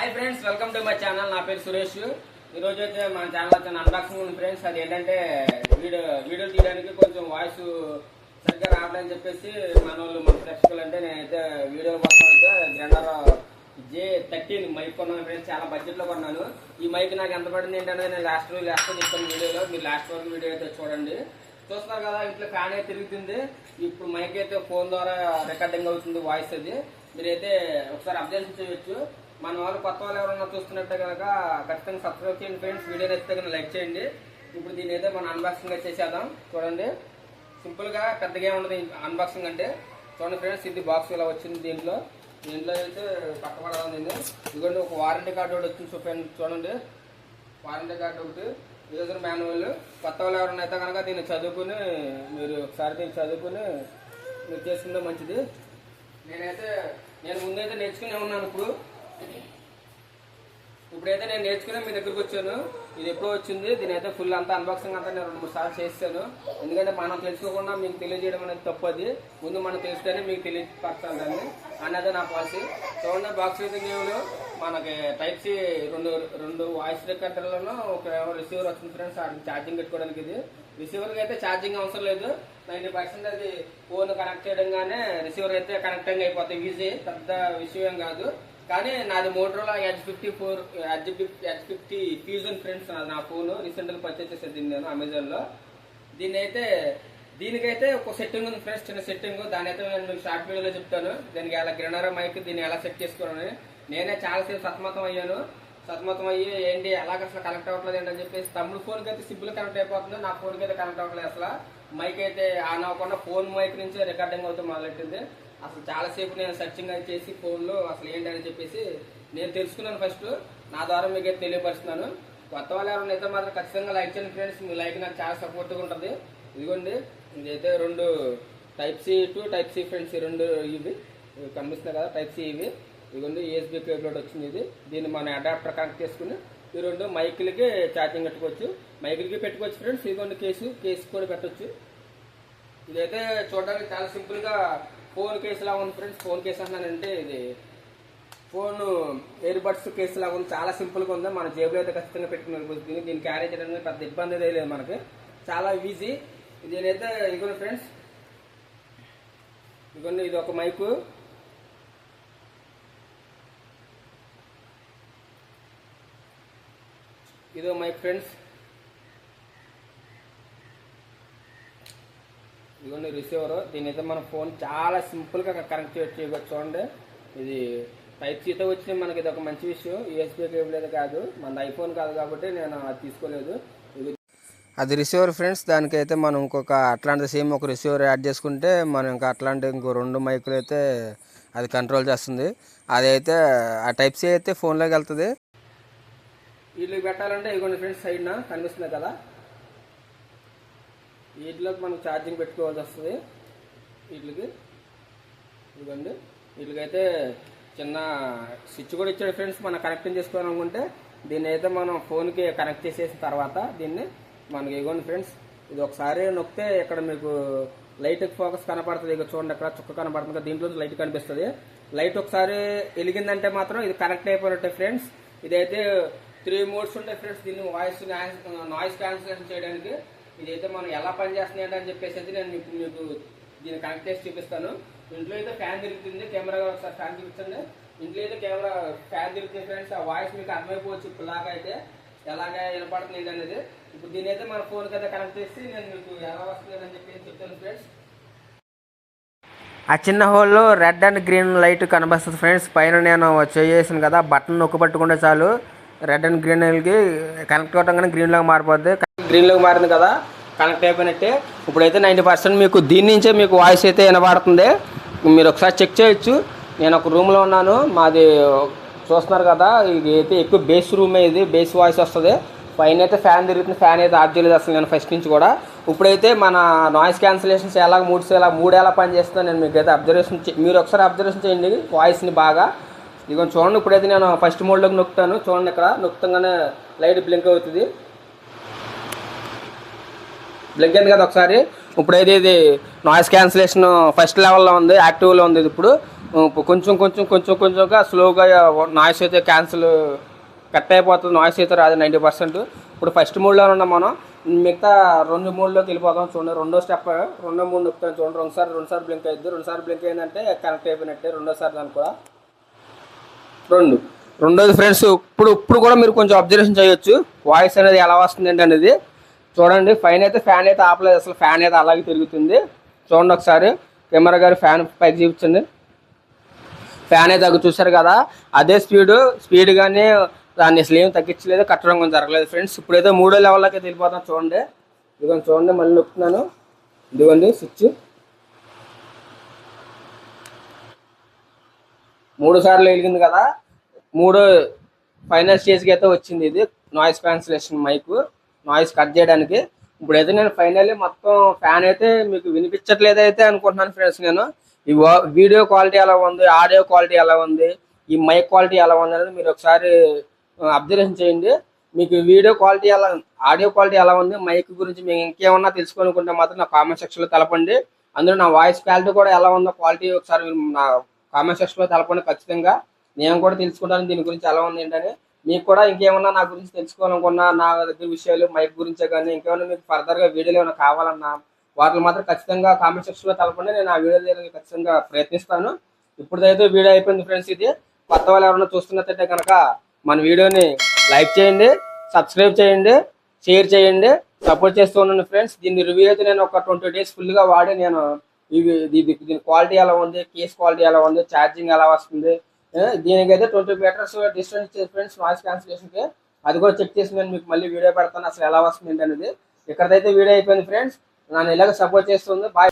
Hi friends, welcome to my channel. నా పేరు సురేష్. ఈరోజు అయితే మన ఛానల్ వచ్చిన అన్బాక్సింగ్ ఉంది ఫ్రెండ్స్. అది ఏంటంటే వీడియో తీయడానికి కొంచెం వాయిస్ సరిగ్గా రావట్లని చెప్పేసి మన ప్రేక్షకులు అంటే నేనైతే వీడియో కోసం అయితే గ్రైండర్ J13 మైక్ కొన్నాను ఫ్రెండ్స్. చాలా బడ్జెట్లో కొన్నాను. ఈ మైక్ నాకు ఎంత పడింది ఏంటంటే నేను లాస్ట్ చెప్తాను వీడియోలో. మీరు లాస్ట్ వరకు వీడియో అయితే చూడండి. చూస్తున్నారు కదా, ఇంట్లో ఫ్యాన్ అయితే తిరుగుతుంది. ఇప్పుడు మైక్ అయితే ఫోన్ ద్వారా రికార్డింగ్ అవుతుంది వాయిస్. అది మీరైతే ఒకసారి అబ్జర్వ్ చేయొచ్చు. మన వాళ్ళు కొత్త వాళ్ళు ఎవరైనా చూస్తున్నట్టే కనుక ఖచ్చితంగా సబ్స్క్రైబ్ చేయండి ఫ్రెండ్స్. వీడియో నచ్చితే కనుక లైక్ చేయండి. ఇప్పుడు దీని అయితే మనం అన్బాక్సింగ్ చేసేద్దాం. చూడండి, సింపుల్గా పెద్దగా ఉండదు అన్బాక్సింగ్ అంటే. చూడండి ఫ్రెండ్స్, ఇది బాక్స్ ఇలా వచ్చింది. దీంట్లో అయితే పక్కపడదాం. ఇదిగోండి, ఒక వారంటీ కార్డు ఒకటి వచ్చింది. చూడండి, వారంటీ కార్డు ఒకటి, యూజర్ మాన్యువల్. కొత్త వాళ్ళు ఎవరైనా అయితే కనుక దీన్ని చదువుకుని మీరు ఒకసారి చదువుకుని మీరు చేసుకుంటే మంచిది. నేను ముందైతే నేర్చుకునే ఉన్నాను. ఇప్పుడైతే నేను నేర్చుకుని మీ దగ్గరకు వచ్చాను. ఇది ఎప్పుడో వచ్చింది. దీని అయితే ఫుల్ అంతా అన్బాక్సింగ్ అంతా నేను 2-3 సార్లు చేస్తాను. ఎందుకంటే మనం తెలుసుకోకుండా మీకు తెలియజేయడం అనేది తప్పది. ముందు మనం తెలుసుకొని మీకు తెలియపరచాలి దాన్ని అనేది నా పాలసీ. చూడండి, బాక్స్ అయితే గేమ్లో మనకి టైప్ సి రెండు వాయిస్ రికార్డర్లను ఒక రిసీవర్ వస్తుంది ఫ్రెండ్స్. ఛార్జింగ్ పెట్టుకోవడానికి. ఇది రిసీవర్కి అయితే ఛార్జింగ్ అవసరం లేదు. 90% అది ఫోన్ కనెక్ట్ చేయడంగానే రిసీవర్ అయితే కనెక్టింగ్ అయిపోతాయి. ఈజీ, పెద్ద విషయం కాదు. కానీ నాది మోటరోలా H50 ఫ్యూజన్ ఫ్రెండ్స్. నా ఫోన్ రీసెంట్గా పర్చేస్ చేసేది దీన్ని నేను అమెజాన్లో. దీనికైతే ఒక సెట్టింగ్ ఉంది ఫ్రెండ్స్, చిన్న సెట్టింగ్. దాని అయితే నేను మీకు షార్ట్ వీడియోలో చెప్తాను. దీనికి ఎలా గ్రైండర్ మైక్ దీన్ని ఎలా సెట్ చేసుకోవాలని నేనే చాలాసేపు సతమతం అయ్యి ఏంటి ఎలాగ అసలు కనెక్ట్ అవ్వట్లేదు ఏంటని చెప్పేసి. తమ్ముడు ఫోన్కి అయితే సింపుల్ కనెక్ట్ అయిపోతుంది, నా ఫోన్కి అయితే కనెక్ట్ అవ్వట్లేదు. అసలు మైక్ అయితే ఆన్ అవ్వకుండా ఫోన్ మైక్ నుంచి రికార్డింగ్ అవుతూ మొదలెట్టింది. అసలు చాలాసేపు నేను సెర్చింగ్ అయితే చేసి ఫోన్లో అసలు ఏంటని చెప్పేసి నేను తెలుసుకున్నాను. ఫస్ట్ నా ద్వారా మీకు అయితే తెలియపరుస్తున్నాను. కొత్త వాళ్ళు ఎవరైనా అయితే మాత్రం ఖచ్చితంగా లైక్ చేయండి ఫ్రెండ్స్. మీ లైక్ నాకు చాలా సపోర్ట్గా ఉంటుంది. ఇదిగోండి, ఇదైతే 2 type C to type C friends. ఈ 2 ఇవి కనిపిస్తున్నాయి కదా, టైప్ సి. ఇదిగోండి, USB కేబుల్ వచ్చింది. దీన్ని మనం అడాప్టర్ కనెక్ట్ చేసుకుని ఈ 2 మైకులకి ఛార్జింగ్ పెట్టుకోవచ్చు ఫ్రెండ్స్. ఇదిగోండి, కేసు కూడా పెట్టవచ్చు. ఇదైతే చూడడానికి చాలా సింపుల్గా ఫోన్ కేసు లాగా ఉంది ఫ్రెండ్స్. ఫోన్ కేసు అంటున్నానంటే ఇది ఫోన్ ఇయర్ బడ్స్ కేసు లాగా ఉంది. చాలా సింపుల్గా ఉంది. మన జేబులో అయితే ఖచ్చితంగా పెట్టుకుని దీన్ని క్యారీ చేయడానికి పెద్ద ఇబ్బంది అయితే లేదు మనకి, చాలా ఈజీ. దీనైతే ఇదిగోండి ఫ్రెండ్స్, ఇదిగోండి, ఇది ఒక మైకు. ఇదో మైక్ ఫ్రెండ్స్. ఇదిగోండి రిసీవర్. దీని అయితే మన ఫోన్ చాలా సింపుల్గా కనెక్ట్ చేయవచ్చు. చూడండి, ఇది టైప్ సీతో వచ్చిన మనకి ఇది ఒక మంచి విషయం. USB కేబుల్ అయితే కాదు, మన ఐఫోన్ కాదు కాబట్టి నేను అది తీసుకోలేదు. అది రిసీవర్ ఫ్రెండ్స్. దానికైతే మనం ఇంకొక అట్లాంటి సేమ్ ఒక రిసీవర్ యాడ్ చేసుకుంటే మనం ఇంకా అట్లాంటి ఇంకో 2 మైకులు అయితే అది కంట్రోల్ చేస్తుంది. అదైతే ఆ టైప్ సి అయితే ఫోన్లోకి వెళ్తుంది. వీటికి పెట్టాలంటే ఇదిగోండి ఫ్రెండ్స్, సైడ్న కనిపిస్తుంది కదా, వీటిలోకి మనం ఛార్జింగ్ పెట్టుకోవాల్సి వస్తుంది. ఇదిగోండి, వీటికైతే చిన్న స్విచ్ కూడా ఇచ్చాడు ఫ్రెండ్స్. మనం కనెక్టింగ్ చేసుకోవాలనుకుంటే దీన్ని అయితే మనం ఫోన్కి కనెక్ట్ చేసేసిన తర్వాత దీన్ని మనకి ఇదిగోండి ఫ్రెండ్స్, ఇది ఒకసారి నొక్కితే ఇక్కడ మీకు లైట్ ఫోకస్ కనపడుతుంది. ఇక చూడండి, అక్కడ చుక్క కనపడుతుంది, దీంట్లో లైట్ కనిపిస్తుంది. లైట్ ఒకసారి వెలిగిందంటే మాత్రం ఇది కనెక్ట్ అయిపోయినట్టే ఫ్రెండ్స్. ఇదైతే 3 మోడ్స్ ఉంటాయి ఫ్రెండ్స్. దీన్ని నాయిస్ క్యాన్సిలేషన్ చేయడానికి. ఇదైతే మనం ఎలా పనిచేస్తుంది అని చెప్పేసి అయితే నేను మీకు దీన్ని కనెక్ట్ చేసి చూపిస్తాను. ఇంట్లో అయితే ఫ్యాన్ తిరుగుతుంది. కెమెరా ఒకసారి ఫ్యాన్ తిరుగుతుంది. ఇంట్లో అయితే ఫ్యాన్ తిరుగుతుంది ఫ్రెండ్స్. ఆ వాయిస్ మీకు అర్థమైపోవచ్చు ఇప్పుడులాగా అయితే ఎలాగా వినపడుతుంది అనేది. ఇప్పుడు దీని అయితే మన ఫోన్కి అయితే కనెక్ట్ చేసి నేను మీకు ఎలా వస్తుంది అని చెప్పి చెప్తాను ఫ్రెండ్స్. ఆ చిన్న హోల్లో రెడ్ అండ్ గ్రీన్ లైట్ కనిపిస్తుంది ఫ్రెండ్స్. పైన నేను చేసాను కదా, బటన్ నొక్కి పట్టుకుంటే చాలు రెడ్ అండ్ గ్రీన్కి కనెక్ట్ అవ్వడం గ్రీన్లోకి మారిపోద్ది. గ్రీన్లోకి మారింది కదా, కనెక్ట్ అయిపోయినట్టే. ఇప్పుడైతే 90% మీకు దీని నుంచే మీకు వాయిస్ అయితే వినబడుతుంది. మీరు ఒకసారి చెక్ చేయొచ్చు. నేను ఒక రూమ్లో ఉన్నాను. మాది చూస్తున్నారు కదా, ఇది అయితే ఎక్కువ బేస్ రూమే. ఇది బేస్ వాయిస్ వస్తుంది. పైన అయితే ఫ్యాన్ తిరుగుతుంది. ఫ్యాన్ అయితే ఆఫ్ చేయలేదు అసలు నేను ఫస్ట్ నుంచి కూడా. ఇప్పుడైతే మన నాయిస్ క్యాన్సిలేషన్స్ ఎలా మూడు ఎలా పనిచేస్తుందో నేను మీకు అయితే మీరు ఒకసారి అబ్జర్వేషన్ చేయండి వాయిస్ని బాగా. ఇదిగో చూడండి, ఇప్పుడైతే నేను ఫస్ట్ మోడ్లోకి నొక్కుతాను. చూడండి, ఇక్కడ నొక్కుతాగానే లైట్ బ్లింక్ అవుతుంది. బ్లింక్ అయింది కదా ఒకసారి. ఇప్పుడైతే ఇది నాయిస్ క్యాన్సిలేషన్ ఫస్ట్ లెవెల్లో ఉంది, యాక్టివ్లో ఉంది. ఇప్పుడు కొంచెం కొంచెం కొంచెం కొంచెంగా స్లోగా నాయిస్ అయితే క్యాన్సిల్ కట్ అయిపోతుంది, నాయిస్ అయితే రాదు 90%. ఇప్పుడు ఫస్ట్ మోడ్లో ఉన్నాం మనం, మిగతా 2 మోడ్లోకి వెళ్ళిపోతాం. చూడండి రెండో స్టెప్, రెండో మోడ్ నొక్కుతాను చూడండి. రెండుసార్లు బ్లింక్ అయ్యింది, రెండుసార్లు బ్లింక్ అయిందంటే కనెక్ట్ అయిపోయినట్టే. రెండోసారి దాని కూడా రెండోది ఫ్రెండ్స్, ఇప్పుడు కూడా మీరు కొంచెం అబ్జర్వేషన్ చేయొచ్చు వాయిస్ అనేది ఎలా వస్తుంది ఏంటి అనేది. చూడండి పైన అయితే ఫ్యాన్ అయితే ఆపలేదు, అసలు ఫ్యాన్ అయితే అలాగే తిరుగుతుంది. చూడండి ఒకసారి కెమెరా గారు ఫ్యాన్ పైకి చూపించండి, ఫ్యాన్ అయితే తగ్గు చూసారు కదా, అదే స్పీడ్ కానీ దాన్ని అసలు ఏం తగ్గించలేదు, కట్టడం కొంచెం జరగలేదు ఫ్రెండ్స్. ఇప్పుడైతే 3వ లెవెల్లోకి వెళ్ళిపోతాం చూడండి. ఇదిగోండి చూడండి, మళ్ళీ నొక్కుతున్నాను, ఇదిగోండి స్విచ్ 3 సార్లు వెలిగింది కదా. 3 ఫైనల్ స్టేజ్కి అయితే వచ్చింది. ఇది noise cancellation mic, noise cut చేయడానికి. ఇప్పుడైతే నేను ఫైనల్లీ మొత్తం ఫ్యాన్ అయితే మీకు వినిపించట్లేదు అయితే అనుకుంటున్నాను ఫ్రెండ్స్. నేను ఈ వీడియో క్వాలిటీ ఎలా ఉంది, ఆడియో క్వాలిటీ ఎలా ఉంది, ఈ మైక్ క్వాలిటీ ఎలా ఉంది అనేది మీరు ఒకసారి అబ్జర్వేషన్ చేయండి. మీకు వీడియో క్వాలిటీ ఎలా, ఆడియో క్వాలిటీ ఎలా ఉంది, మైక్ గురించి మీకు ఇంకేమన్నా తెలుసుకోనుకుంటే మాత్రం నా కామెంట్ సెక్షన్లో తెలపండి. అందులో నా వాయిస్ క్వాలిటీ కూడా ఎలా ఉందో క్వాలిటీ ఒకసారి నా కామెంట్ సెక్షన్లో తెలపండి ఖచ్చితంగా. నేను కూడా తెలుసుకుంటాను దీని గురించి ఎలా ఉంది ఏంటని. మీకు కూడా ఇంకేమన్నా నా గురించి తెలుసుకోవాలనుకున్నా, నా దగ్గర విషయాలు మైక్ గురించే కానీ ఇంకేమన్నా మీకు ఫర్దర్గా వీడియోలు ఏమైనా కావాలన్నా వాటిని మాత్రం ఖచ్చితంగా కామెంట్ సెక్షన్లో తెలపండి. నేను ఆ వీడియో చేయడానికి ఖచ్చితంగా ప్రయత్నిస్తాను. ఇప్పుడైతే వీడియో అయిపోయింది ఫ్రెండ్స్. ఇది కొత్త వాళ్ళు ఎవరైనా చూస్తున్నట్టయితే కనుక మన వీడియోని లైక్ చేయండి, సబ్స్క్రైబ్ చేయండి, షేర్ చేయండి, సపోర్ట్ చేస్తూ ఉన్నాను ఫ్రెండ్స్. దీని రివ్యూ అయితే నేను ఒక 20 days ఫుల్గా వాడి నేను దీని క్వాలిటీ ఎలా ఉంది, కేస్ క్వాలిటీ ఎలా ఉంది, ఛార్జింగ్ ఎలా వస్తుంది, దీనికైతే 20 meters డిస్టెన్స్ ఇచ్చేది ఫ్రెండ్స్ నాయిస్ క్యాన్సిలేషన్కి. అది కూడా చెక్ చేసి నేను మీకు మళ్ళీ వీడియో పెడతాను అసలు ఎలా వస్తుంది అనేది. ఇక్కడైతే వీడియో అయిపోయింది ఫ్రెండ్స్. నన్ను ఇలాగ సపోర్ట్ చేస్తుంది. బాయ్.